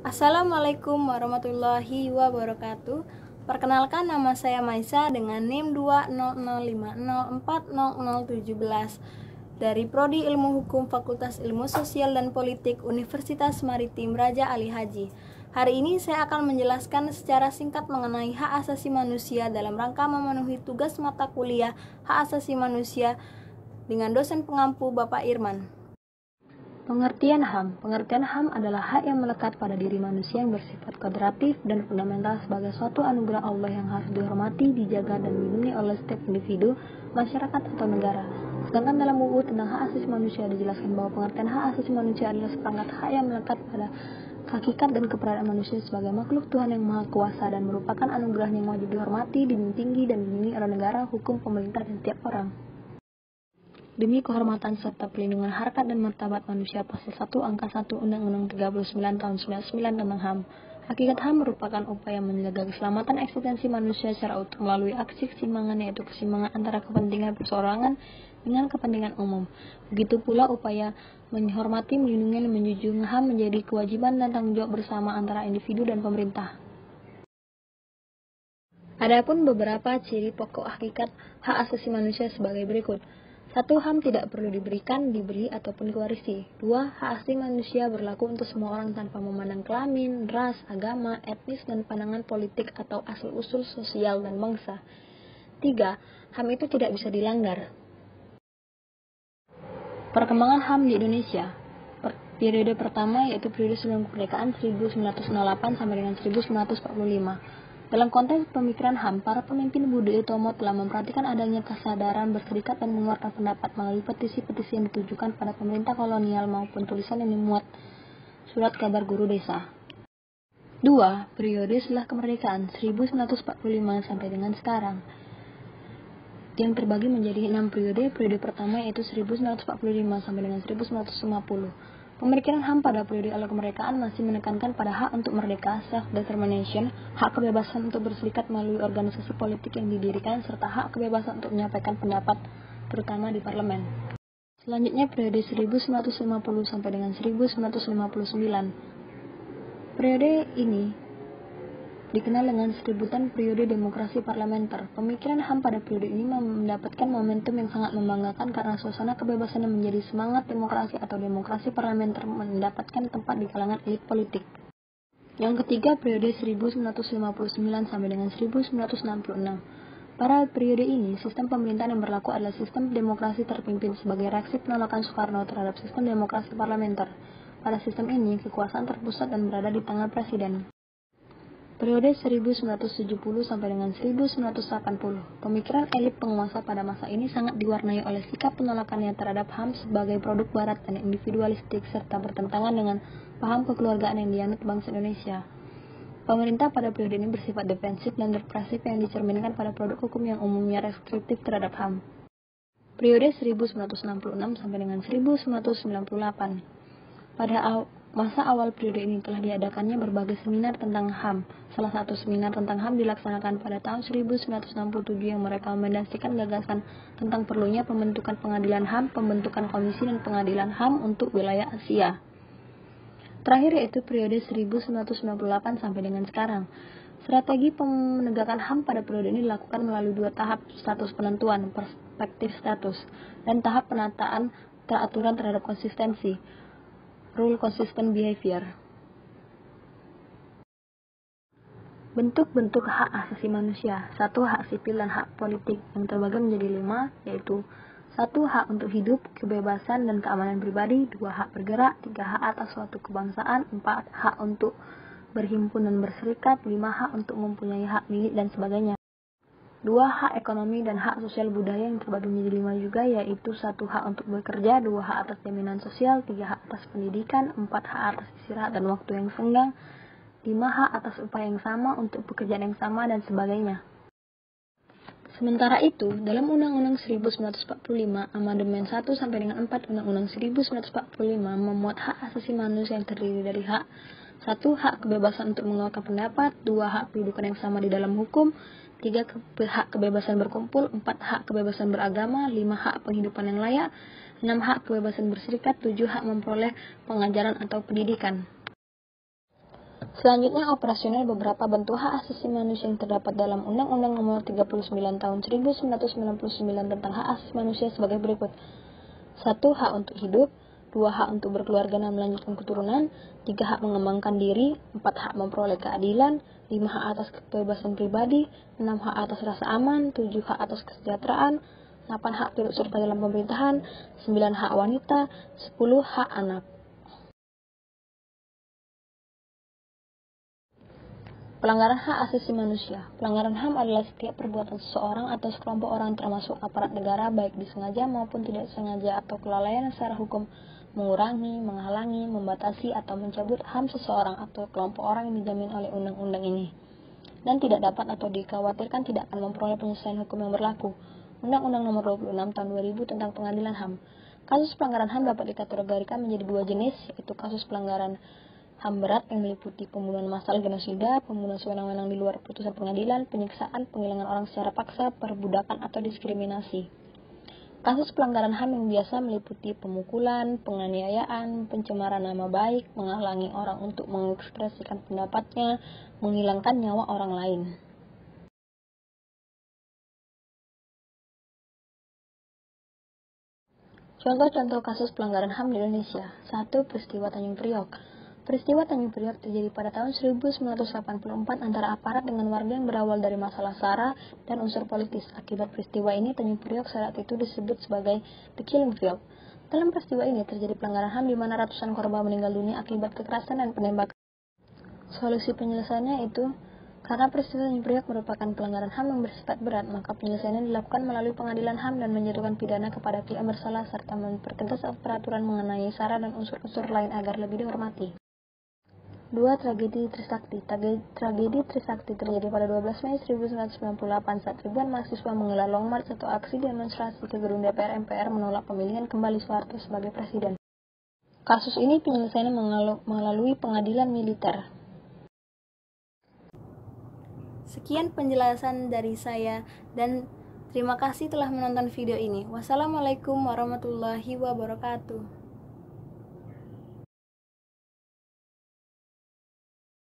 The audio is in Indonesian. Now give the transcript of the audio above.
Assalamualaikum warahmatullahi wabarakatuh. Perkenalkan, nama saya Maisa dengan NIM 200504017 dari Prodi Ilmu Hukum Fakultas Ilmu Sosial dan Politik Universitas Maritim Raja Ali Haji. Hari ini saya akan menjelaskan secara singkat mengenai hak asasi manusia dalam rangka memenuhi tugas mata kuliah Hak Asasi Manusia dengan dosen pengampu Bapak Irman. Pengertian HAM. Pengertian HAM adalah hak yang melekat pada diri manusia yang bersifat kodratif dan fundamental sebagai suatu anugerah Allah yang harus dihormati, dijaga, dan dilindungi oleh setiap individu, masyarakat, atau negara. Sedangkan dalam UU tentang hak asasi manusia dijelaskan bahwa pengertian hak asasi manusia adalah seperangkat hak yang melekat pada hakikat dan keberadaan manusia sebagai makhluk Tuhan yang Maha Kuasa dan merupakan anugerah yang wajib dihormati, dijunjung tinggi, dan dilindungi oleh negara, hukum, pemerintah, dan tiap orang. Demi kehormatan serta perlindungan harkat dan martabat manusia, Pasal 1 Angka 1 Undang-Undang 39 Tahun 99 tentang HAM. Hakikat HAM merupakan upaya menjaga keselamatan eksistensi manusia secara utuh melalui aksi keseimbangan, yaitu keseimbangan antara kepentingan perseorangan dengan kepentingan umum. Begitu pula upaya menghormati, melindungi, dan menjunjung HAM menjadi kewajiban dan tanggung jawab bersama antara individu dan pemerintah. Adapun beberapa ciri pokok hakikat hak asasi manusia sebagai berikut. 1. HAM tidak perlu diberikan, diberi, ataupun diwarisi. 2. Hak asasi manusia berlaku untuk semua orang tanpa memandang kelamin, ras, agama, etnis, dan pandangan politik atau asal-usul sosial dan bangsa. 3. HAM itu tidak bisa dilanggar. Perkembangan HAM di Indonesia. Periode pertama yaitu periode sebelum kemerdekaan 1908 sampai dengan 1945. Dalam konteks pemikiran HAM, para pemimpin Budi Utomo telah memperhatikan adanya kesadaran berserikat dan mengeluarkan pendapat melalui petisi-petisi yang ditujukan pada pemerintah kolonial maupun tulisan yang dimuat surat kabar guru desa. 2. Periode setelah kemerdekaan 1945 sampai dengan sekarang, yang terbagi menjadi 6 periode. Periode pertama yaitu 1945 sampai dengan 1950. Pemikiran HAM pada periode awal kemerdekaan masih menekankan pada hak untuk merdeka, self-determination, hak kebebasan untuk berserikat melalui organisasi politik yang didirikan, serta hak kebebasan untuk menyampaikan pendapat, terutama di parlemen. Selanjutnya periode 1950 sampai dengan 1959. Periode ini dikenal dengan sebutan periode demokrasi parlementer. Pemikiran HAM pada periode ini mendapatkan momentum yang sangat membanggakan karena suasana kebebasan yang menjadi semangat demokrasi atau demokrasi parlementer mendapatkan tempat di kalangan elit politik. Yang ketiga, periode 1959 sampai dengan 1966. Pada periode ini, sistem pemerintahan yang berlaku adalah sistem demokrasi terpimpin sebagai reaksi penolakan Soekarno terhadap sistem demokrasi parlementer. Pada sistem ini, kekuasaan terpusat dan berada di tangan presiden. Periode 1970 sampai dengan 1980. Pemikiran elit penguasa pada masa ini sangat diwarnai oleh sikap penolakannya terhadap HAM sebagai produk barat dan individualistik serta bertentangan dengan paham kekeluargaan yang dianut bangsa Indonesia. Pemerintah pada periode ini bersifat defensif dan represif yang dicerminkan pada produk hukum yang umumnya restriktif terhadap HAM. Periode 1966 sampai dengan 1998. Pada masa awal periode ini telah diadakannya berbagai seminar tentang HAM. Salah satu seminar tentang HAM dilaksanakan pada tahun 1967 yang merekomendasikan gagasan tentang perlunya pembentukan pengadilan HAM, pembentukan komisi dan pengadilan HAM untuk wilayah Asia. Terakhir yaitu periode 1998 sampai dengan sekarang. Strategi penegakan HAM pada periode ini dilakukan melalui 2 tahap: status penentuan, perspektif status, dan tahap penataan teraturan terhadap konsistensi, rule consistent behavior. Bentuk-bentuk hak asasi manusia. 1. Hak sipil dan hak politik yang terbagi menjadi 5, yaitu 1. Hak untuk hidup, kebebasan dan keamanan pribadi. 2. Hak bergerak. 3. Hak atas suatu kebangsaan. 4. Hak untuk berhimpun dan berserikat. 5. Hak untuk mempunyai hak milik dan sebagainya. 2. Hak ekonomi dan hak sosial budaya yang terbagi menjadi 5 juga, yaitu 1. Hak untuk bekerja. 2. Hak atas jaminan sosial. 3. Hak atas pendidikan. 4. Hak atas istirahat dan waktu yang senggang. 5. Hak atas upah yang sama untuk pekerjaan yang sama dan sebagainya. Sementara itu, dalam Undang-Undang 1945, Amandemen 1 sampai dengan 4 Undang-Undang 1945 memuat hak asasi manusia yang terdiri dari hak 1. Hak kebebasan untuk mengeluarkan pendapat. 2. Hak kedudukan yang sama di dalam hukum. 3. Hak kebebasan berkumpul. 4. Hak kebebasan beragama. 5. Hak penghidupan yang layak. 6. Hak kebebasan berserikat. 7. Hak memperoleh pengajaran atau pendidikan. Selanjutnya, operasional beberapa bentuk hak asasi manusia yang terdapat dalam Undang-Undang Nomor 39 Tahun 1999 tentang hak asasi manusia sebagai berikut. 1. Hak untuk hidup. 2. Hak untuk berkeluarga dan melanjutkan keturunan. 3. Hak mengembangkan diri. 4. Hak memperoleh keadilan. 5. Hak atas kebebasan pribadi. 6. Hak atas rasa aman. 7. Hak atas kesejahteraan. 8. Hak turut serta dalam pemerintahan. 9. Hak wanita. 10. Hak anak. Pelanggaran hak asasi manusia. Pelanggaran HAM adalah setiap perbuatan seseorang atau sekelompok orang termasuk aparat negara baik disengaja maupun tidak disengaja atau kelalaian secara hukum mengurangi, menghalangi, membatasi atau mencabut HAM seseorang atau kelompok orang yang dijamin oleh undang-undang ini dan tidak dapat atau dikhawatirkan tidak akan memperoleh penyelesaian hukum yang berlaku. Undang-Undang Nomor 26 Tahun 2000 tentang Pengadilan HAM. Kasus pelanggaran HAM dapat dikategorikan menjadi dua jenis, yaitu kasus pelanggaran HAM berat yang meliputi pembunuhan massal genosida, pembunuhan sewenang-wenang di luar putusan pengadilan, penyiksaan, penghilangan orang secara paksa, perbudakan atau diskriminasi. Kasus pelanggaran HAM yang biasa meliputi pemukulan, penganiayaan, pencemaran nama baik, menghalangi orang untuk mengekspresikan pendapatnya, menghilangkan nyawa orang lain. Contoh-contoh kasus pelanggaran HAM di Indonesia. 1. Peristiwa Tanjung Priok. Peristiwa Tanjung Priok terjadi pada tahun 1984 antara aparat dengan warga yang berawal dari masalah SARA dan unsur politis. Akibat peristiwa ini, Tanjung Priok saat itu disebut sebagai The Killing Field. Dalam peristiwa ini terjadi pelanggaran HAM di mana ratusan korban meninggal dunia akibat kekerasan dan penembakan. Solusi penyelesaiannya itu, karena peristiwa Tanjung Priok merupakan pelanggaran HAM yang bersifat berat, maka penyelesaiannya dilakukan melalui pengadilan HAM dan menjatuhkan pidana kepada pihak bersalah serta mempertegas peraturan mengenai SARA dan unsur-unsur lain agar lebih dihormati. 2. Tragedi Trisakti. Tragedi Trisakti terjadi pada 12 Mei 1998 saat ribuan mahasiswa menggelar long march atau aksi demonstrasi ke gedung DPR MPR menolak pemilihan kembali Soeharto sebagai presiden. Kasus ini penyelesaiannya melalui pengadilan militer. Sekian penjelasan dari saya dan terima kasih telah menonton video ini. Wassalamualaikum warahmatullahi wabarakatuh.